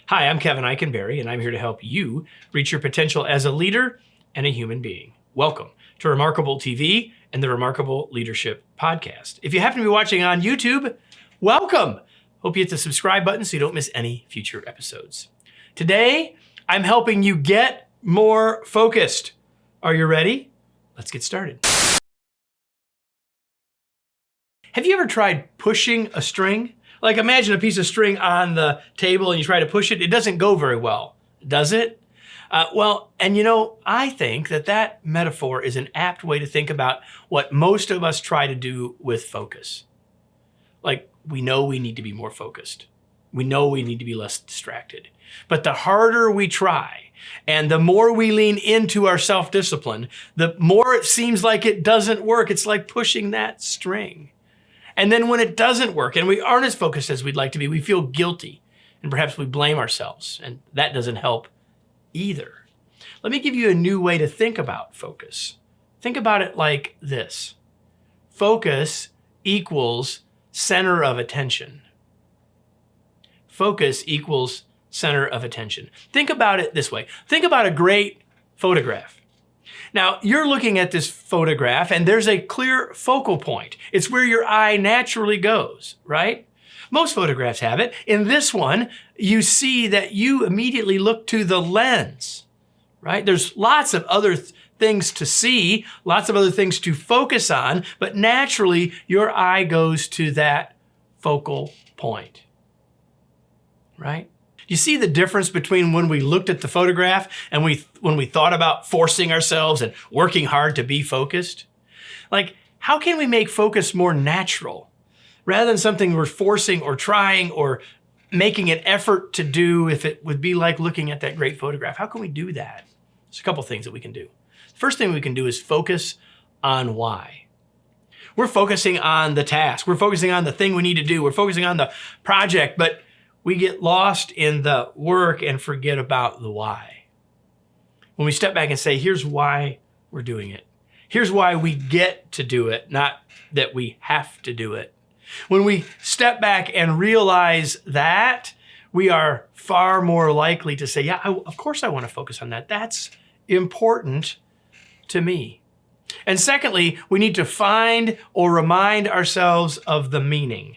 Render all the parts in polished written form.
Hi, I'm Kevin Eikenberry, and I'm here to help you reach your potential as a leader and a human being. Welcome to Remarkable TV and the Remarkable Leadership Podcast. If you happen to be watching on YouTube, welcome. Hope you hit the subscribe button so you don't miss any future episodes. Today, I'm helping you get more focused. Are you ready? Let's get started. Have you ever tried pushing a string? Like imagine a piece of string on the table and you try to push it. It doesn't go very well, does it? I think that metaphor is an apt way to think about what most of us try to do with focus. Like we know we need to be more focused. We know we need to be less distracted. But the harder we try and the more we lean into our self-discipline, the more it seems like it doesn't work. It's like pushing that string. And then when it doesn't work and we aren't as focused as we'd like to be, we feel guilty and perhaps we blame ourselves, and that doesn't help either. Let me give you a new way to think about focus. Think about it like this. Focus equals center of attention. Focus equals center of attention. Think about it this way. Think about a great photograph. Now, you're looking at this photograph and there's a clear focal point. It's where your eye naturally goes, right? Most photographs have it. In this one, you see that you immediately look to the lens, right? There's lots of other things to see, lots of other things to focus on, but naturally your eye goes to that focal point, right? You see the difference between when we looked at the photograph and when we thought about forcing ourselves and working hard to be focused? Like, how can we make focus more natural rather than something we're forcing or trying or making an effort to do if it would be like looking at that great photograph? How can we do that? There's a couple things that we can do. The first thing we can do is focus on why. We're focusing on the task. We're focusing on the thing we need to do. We're focusing on the project, but we get lost in the work and forget about the why. When we step back and say, here's why we're doing it. Here's why we get to do it, not that we have to do it. When we step back and realize that, we are far more likely to say, yeah, of course I want to focus on that. That's important to me. And secondly, we need to find or remind ourselves of the meaning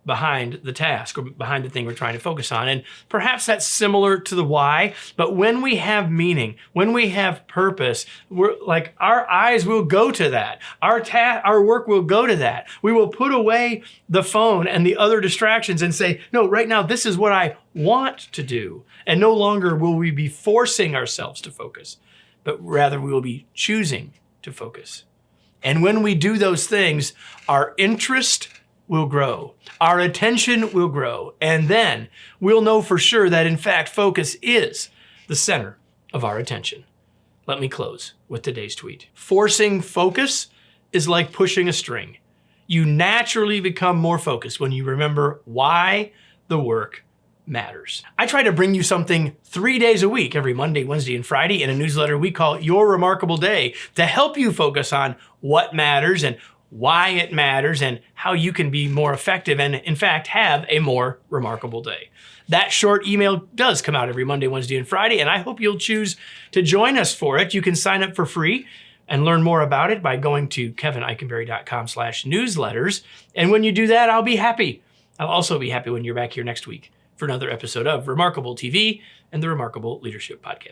behind the task or behind the thing we're trying to focus on. And perhaps that's similar to the why, but when we have meaning, when we have purpose, we're like our eyes will go to that. Our work will go to that. We will put away the phone and the other distractions and say, no, right now, this is what I want to do. And no longer will we be forcing ourselves to focus, but rather we will be choosing to focus. And when we do those things, our interest will grow. Our attention will grow. And then we'll know for sure that in fact, focus is the center of our attention. Let me close with today's tweet. Forcing focus is like pushing a string. You naturally become more focused when you remember why the work matters. I try to bring you something 3 days a week, every Monday, Wednesday, and Friday in a newsletter we call Your Remarkable Day to help you focus on what matters and why it matters and how you can be more effective and in fact have a more remarkable day. That short email does come out every Monday, Wednesday, and Friday, and I hope you'll choose to join us for it. You can sign up for free and learn more about it by going to kevineikenberry.com/newsletters. And when you do that, I'll be happy. I'll also be happy when you're back here next week for another episode of Remarkable TV and the Remarkable Leadership Podcast.